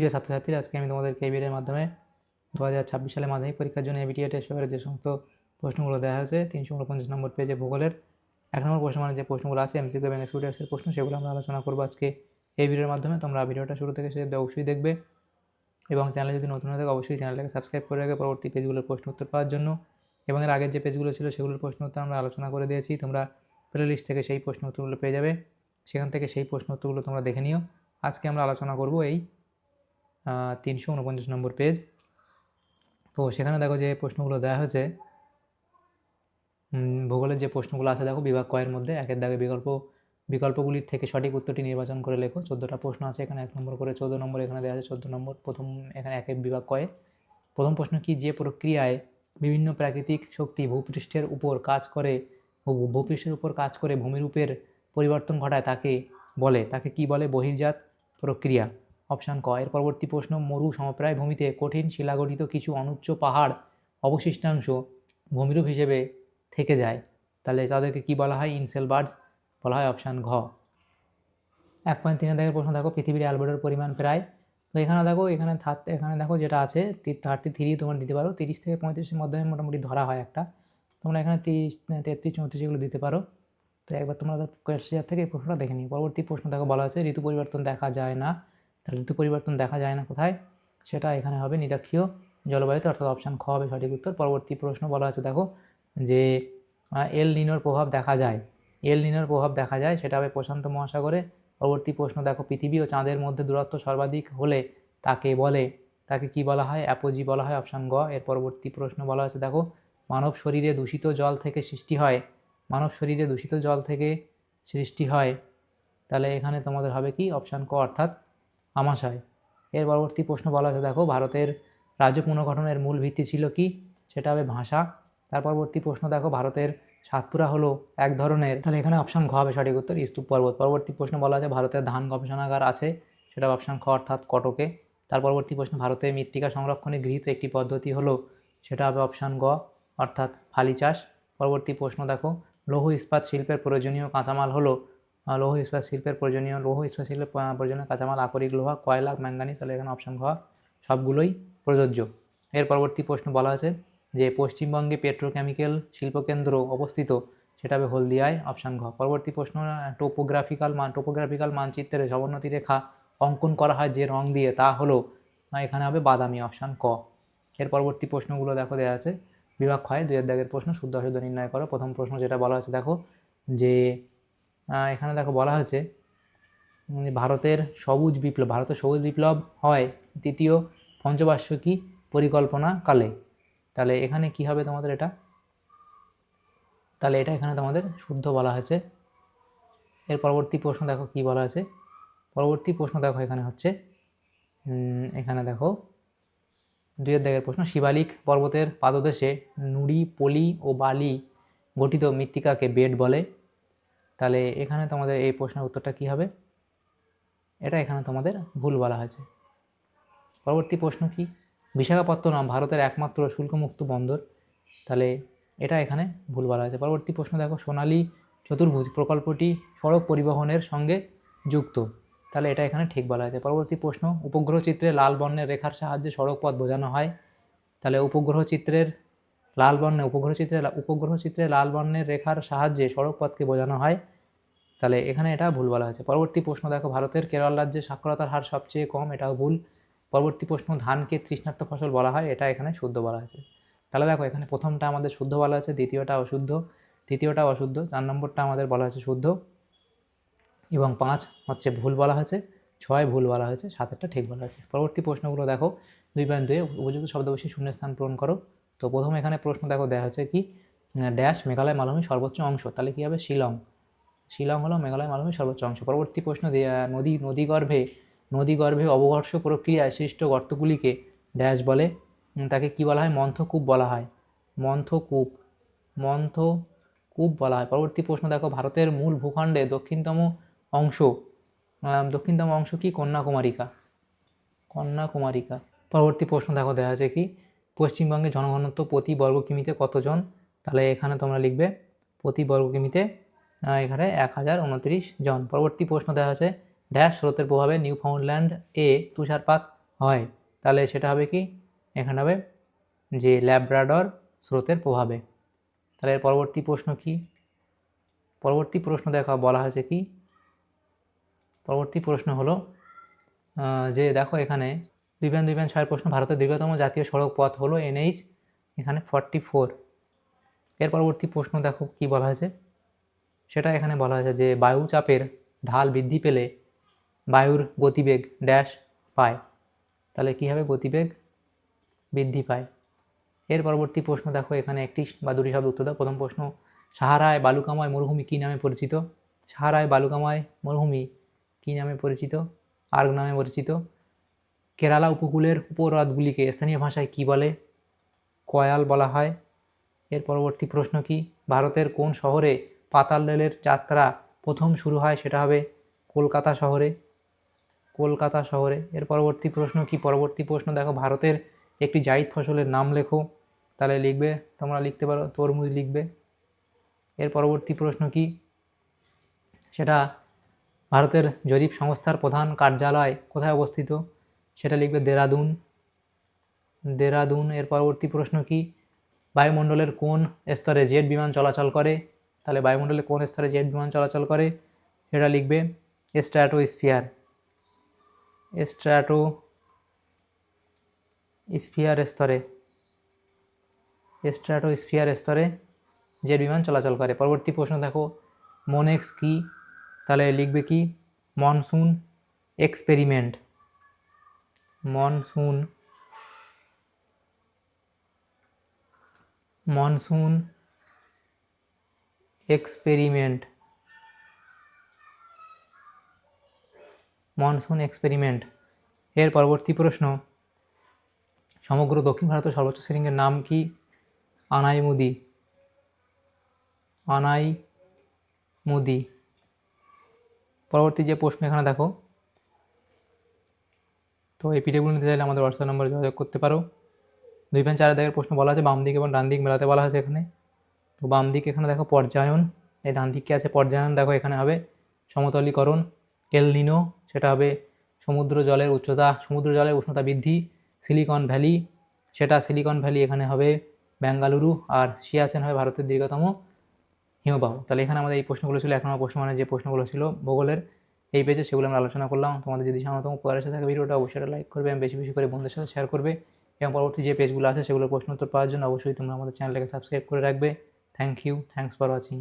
প্রিয় ছাত্রছাত্রীরা, আজকে আমি তোমাদেরকে এই ভিডিওর মাধ্যমে 2026 সালে মাধ্যমিক পরীক্ষার জন্য এবিটিএ টেস্ট পেপারের যে সমস্ত প্রশ্নগুলো দেওয়া হয়েছে 349 নম্বর পেজে ভূগোলের 1 নম্বর প্রশ্ন মানে যে প্রশ্নগুলো আছে এমসিকিউ এবং এক্সপিরিয়েন্সের প্রশ্ন, সেগুলো আমরা আলোচনা করবো আজকে এই ভিডিওর মাধ্যমে। তোমরা ভিডিওটা শুরু থেকে শেষ অবশ্যই দেখবে এবং চ্যানেলে যদি নতুন হয়ে থাকে অবশ্যই চ্যানেলটাকে সাবস্ক্রাইব করে রাখবে পরবর্তী পেজগুলোর প্রশ্ন উত্তর পাওয়ার জন্য। এবং এর আগের যে পেজগুলো ছিল সেগুলোর প্রশ্ন উত্তর আমরা আলোচনা করে দিয়েছি, তোমরা প্লে লিস্ট থেকে সেই প্রশ্ন উত্তরগুলো পেয়ে যাবে, সেখান থেকে সেই প্রশ্ন উত্তরগুলো তোমরা দেখে নিও। আজকে আমরা আলোচনা করব এই 349 নম্বর পেজ। তো সেখানে দেখো যে প্রশ্নগুলো দেওয়া হয়েছে, ভূগোলের যে প্রশ্নগুলো আছে দেখো বিভাগ কয়ের মধ্যে একের দাগে বিকল্পগুলির থেকে সঠিক উত্তরটি নির্বাচন করে লেখো। 14টা প্রশ্ন আছে এখানে, 1 নম্বর করে 14 নম্বর এখানে দেওয়া আছে 14 নম্বর। প্রথম এখানে একের বিভাগ কয়ে প্রথম প্রশ্ন কি, যে প্রক্রিয়ায় বিভিন্ন প্রাকৃতিক শক্তি ভূপৃষ্ঠের উপর কাজ করে ভূমিরূপের পরিবর্তন ঘটায় তাকে কি বলে? বহির্জাত প্রক্রিয়া। অপশান ক। এর পরবর্তী প্রশ্ন, মরু সমপ্রায় ভূমিতে কঠিন শিলাগঠিত কিছু অনুচ্চ পাহাড় অবশিষ্টাংশ ভূমিরূপ হিসেবে থেকে যায়, তাহলে তাদেরকে কি বলা হয়? ইনসেলবার্জ বলা হয়। অপশান ঘ। 1.3 দাগের প্রশ্ন দেখো, পৃথিবীর অ্যালবেডোর পরিমাণ প্রায়। তো এখানে দেখো যেটা আছে 33 তোমরা দিতে পারো, 30 থেকে 35-এর মধ্যে মোটামুটি ধরা হয় একটা। তোমরা এখানে 30, 33, 34 এগুলো দিতে পারো। তো একবার তোমরা কোয়েশ্চেন থেকে এই প্রশ্নটা দেখে নিই। পরবর্তী প্রশ্ন দেখো বলা আছে ঋতু পরিবর্তন দেখা যায় না। তাহলে ঋতু পরিবর্তন দেখা যায় না কোথায়? সেটা এখানে হবে নিরক্ষীয় জলবায়ুতে, অর্থাৎ অপশান খ হবে সঠিক উত্তর। পরবর্তী প্রশ্ন বলা আছে দেখো যে এল নিনোর প্রভাব দেখা যায়, সেটা হবে প্রশান্ত মহাসাগরে। পরবর্তী প্রশ্ন দেখো, পৃথিবী ও চাঁদের মধ্যে দূরত্ব সর্বাধিক হলে তাকে কি বলা হয়? অ্যাপোজি বলা হয়। অপশান গ। এর পরবর্তী প্রশ্ন বলা আছে দেখো, মানব শরীরে দূষিত জল থেকে সৃষ্টি হয়, তাহলে এখানে তোমাদের হবে কি? অপশান ক, অর্থাৎ আমাশয়। এর পরবর্তী প্রশ্ন বলা আছে দেখো, ভারতের রাজ্য পুনর্গঠনের মূল ভিত্তি ছিল কি? সেটা হবে ভাষা। তার পরবর্তী প্রশ্ন দেখো, ভারতের সাতপুরা হলো এক ধরনের, তাহলে এখানে অপশান ঘ হবে সঠিক উত্তর, স্তূপ পর্বত। পরবর্তী প্রশ্ন বলা আছে ভারতের ধান গবেষণাগার আছে, সেটা অপশান খ, অর্থাৎ কটকে। তার পরবর্তী প্রশ্ন, ভারতের মৃত্তিকা সংরক্ষণে গৃহীত একটি পদ্ধতি হলো, সেটা হবে অপশান গ, অর্থাৎ ফালি চাষ। পরবর্তী প্রশ্ন দেখো, লৌহ ইস্পাত শিল্পের প্রয়োজনীয় কাঁচামাল কাঁচামাল আকরিক লোহা, কয়লা, ম্যাঙ্গানিজ, তাহলে এখানে অপশান ঘ সবগুলোই প্রযোজ্য। এর পরবর্তী প্রশ্ন বলা আছে যে পশ্চিমবঙ্গে পেট্রোকেমিক্যাল শিল্পকেন্দ্র অবস্থিত, সেটা হবে হলদিয়ায়। অপশান ঘ। পরবর্তী প্রশ্ন, টোপোগ্রাফিক্যাল মানচিত্রে সমোন্নতি রেখা অঙ্কন করা হয় যে রং দিয়ে, তা হলো, এখানে হবে বাদামি। অপশান ক। এর পরবর্তী প্রশ্নগুলো দেখো দেওয়া আছে বিভাগ ক্ষয় 2 দাগের প্রশ্ন, শুদ্ধ অশুদ্ধ নির্ণয় করো। প্রথম প্রশ্ন যেটা বলা আছে দেখো যে এখানে দেখো বলা হয়েছে ভারতের সবুজ বিপ্লব হয় তৃতীয় পঞ্চবার্ষিকী পরিকল্পনা কালে, তাহলে এখানে কি হবে তোমাদের? এটা এখানে তোমাদের শুদ্ধ বলা হয়েছে। এর পরবর্তী প্রশ্ন দেখো কি বলা আছে, এখানে হচ্ছে এখানে দেখো 2 দাগের প্রশ্ন, শিবালিক পর্বতের পাদদেশে নুড়ি, পলি ও বালি গঠিত মৃত্তিকাকে বেড বলে, তাহলে এখানে তোমাদের এই প্রশ্নের উত্তরটা কি হবে? এটা এখানে তোমাদের ভুল বলা হয়েছে। পরবর্তী প্রশ্ন কি, বিশাখাপত্তনম ভারতের একমাত্র শুল্কমুক্ত বন্দর, তাহলে এটা এখানে ভুল বলা হয়েছে। পরবর্তী প্রশ্ন দেখো, সোনালী চতুর্ভুজ প্রকল্পটি সড়ক পরিবহনের সঙ্গে যুক্ত, তাহলে এটা এখানে ঠিক বলা হয়েছে। পরবর্তী প্রশ্ন, উপগ্রহ চিত্রে লাল বর্ণের রেখার সাহায্যে সড়ক পথ বোঝানো হয়, তাহলে উপগ্রহ চিত্রে লাল বর্ণের রেখার সাহায্যে সড়ক পথকে বোঝানো হয়, তাহলে এখানে এটা ভুল বলা হয়েছে। পরবর্তী প্রশ্ন দেখো, ভারতের কেরল রাজ্যে সাক্ষরতার হার সবচেয়ে কম, এটাও ভুল। পরবর্তী প্রশ্ন, ধানকে তৃষ্ণার্ত ফসল বলা হয়, এটা এখানে শুদ্ধ বলা হয়েছে। তাহলে দেখো এখানে প্রথমটা আমাদের শুদ্ধ বলা হয়েছে, দ্বিতীয়টা অশুদ্ধ, তৃতীয়টা অশুদ্ধ, 4 নম্বরটা আমাদের বলা হয়েছে শুদ্ধ, এবং 5 হচ্ছে ভুল বলা হয়েছে, 6 ভুল বলা হয়েছে, 7টা ঠিক বলা হয়েছে। পরবর্তী প্রশ্নগুলো দেখো 2.2 উপযুক্ত শব্দবস্তু শূন্যস্থান পূরণ করো। তো প্রথম এখানে প্রশ্ন দেখো দেওয়া হচ্ছে কি, ড্যাশ মেঘালয় মালভূমির সর্বোচ্চ অংশ, তাহলে কি হবে? শিলং হলো মেঘালয় মালভূমির সর্বোচ্চ অংশ। পরবর্তী প্রশ্ন, নদীগর্ভে অবঘর্ষ প্রক্রিয়ায় সৃষ্ট গর্তগুলিকে ড্যাশ বলে, তাকে কি বলা হয়? মন্থকূপ বলা হয়। মন্থকূপ বলা হয়। পরবর্তী প্রশ্ন দেখো, ভারতের মূল ভূখণ্ডে দক্ষিণতম অংশ কি? কন্যাকুমারিকা। পরবর্তী প্রশ্ন দেখো দেওয়া আছে কি, পশ্চিমবঙ্গে জনঘনত্ব প্রতি বর্গ কিমিতে কতজন, তাহলে এখানে তোমরা লিখবে প্রতি বর্গ কিমিতে এখানে 1029 জন। পরবর্তী প্রশ্ন দেওয়া আছে, ড্যাশ স্রোতের প্রভাবে নিউফাউন্ডল্যান্ড এ তুষারপাত হয় তাহলে সেটা হবে কি, এখানে হবে যে ল্যাব্রাডর স্রোতের প্রভাবে। তাহলে এর পরবর্তী প্রশ্ন কি, পরবর্তী প্রশ্ন দেখো বলা হয়েছে কি, পরবর্তী প্রশ্ন হলো যে দেখো এখানে 2.2.6 প্রশ্ন, ভারতের দীর্ঘতম জাতীয় সড়ক পথ হলো NH এখানে 44। এর পরবর্তী প্রশ্ন দেখো কি বলা হয়েছে, সেটা এখানে বলা হয়েছে যে বায়ু চাপের ঢাল বৃদ্ধি পেলে বায়ুর গতিবেগ ড্যাশ পায়। তাহলে কি হবে, গতিবেগ বৃদ্ধি পায়। এর পরবর্তী প্রশ্ন দেখো এখানে একটি বা দুটি শব্দ উত্তর দাও। প্রথম প্রশ্ন, সাহারায় বালুকাময় মরুভূমি কী নামে পরিচিত? সাহারায় বালুকাময় মরুভূমি কী নামে পরিচিত? আর্গ নামে পরিচিত। কেরালা উপকূলের উপহ্রদগুলিকে স্থানীয় ভাষায় কী বলে? কয়াল বলা হয়। এর পরবর্তী প্রশ্ন কি, ভারতের কোন শহরে পাতাল রেলের যাত্রা প্রথম শুরু হয়? সেটা হবে কলকাতা শহরে, কলকাতা শহরে। এর পরবর্তী প্রশ্ন কি, পরবর্তী প্রশ্ন দেখো, ভারতের একটি জায়িদ ফসলের নাম লেখো। তাহলে লিখবে, তোমরা লিখতে পারো তরমুজ লিখবে। এর পরবর্তী প্রশ্ন কি, সেটা ভারতের জরিপ সংস্থার প্রধান কার্যালয় কোথায় অবস্থিত? সেটা লিখবে দেরাদুন, দেরাদুন। এর পরবর্তী প্রশ্ন কি, বায়ুমণ্ডলের কোন স্তরে জেট বিমান চলাচল করে? তাহলে বায়ুমণ্ডলের কোন স্তরে জেট বিমান চলাচল করে? সেটা লিখবে স্ট্র্যাটোস্ফিয়ার, স্ট্র্যাটোস্ফিয়ার স্তরে, স্ট্র্যাটোস্ফিয়ার স্তরে জেট বিমান চলাচল করে। পরবর্তী প্রশ্ন দেখো, মোনেক্স কি? তাহলে লিখবে কি, monsoon experiment, monsoon, monsoon experiment, monsoon experiment. এর পরবর্তী প্রশ্ন, সমগ্র দক্ষিণ ভারতের সর্বোচ্চ শৃঙ্গের নাম কি? আনাইমুদি, আনাইমুদি। পরবর্তী যে প্রশ্ন এখানে দেখো, তো এই পিডিএফগুলো নিতে চাইলে আমাদের হোয়াটসঅ্যাপ নম্বরে যোগাযোগ করতে পারো। 2.4 দাগের প্রশ্ন বলা আছে বাম দিক এবং ডান দিক মেলাতে বলা হয়েছে এখানে। তো বাম দিক এখানে দেখো পর্যায়ন, এই ডান দিকে আছে পর্যায়ন। দেখো এখানে হবে সমতলীকরণ, এল নিনো সেটা হবে সমুদ্র জলের উচ্চতা, সমুদ্র জলের উষ্ণতা বৃদ্ধি। সিলিকন ভ্যালি, সেটা সিলিকন ভ্যালি এখানে হবে বেঙ্গালুরু। আর সিয়াচেন হবে ভারতের দীর্ঘতম হিমবাহ। তাহলে এখানে আমাদের এই প্রশ্নগুলো ছিল 1 নম্বর প্রশ্ন, মানে যে প্রশ্নগুলো ছিল ভূগোলের এই পেজে, সেগুলো আমরা আলোচনা করলাম। তোমাদের যদি সামান্যতম উপকার এসে থাকে ভিডিওটা অবশ্যই লাইক করবে এবং বেশি বেশি করে বন্ধুদের সাথে শেয়ার করবে, এবং পরবর্তী যে পেজগুলো আছে সেগুলোর প্রশ্ন উত্তর পাওয়ার জন্য অবশ্যই তোমরা আমাদের চ্যানেলটাকে সাবস্ক্রাইব করে রাখবে। Thank you, thanks for watching.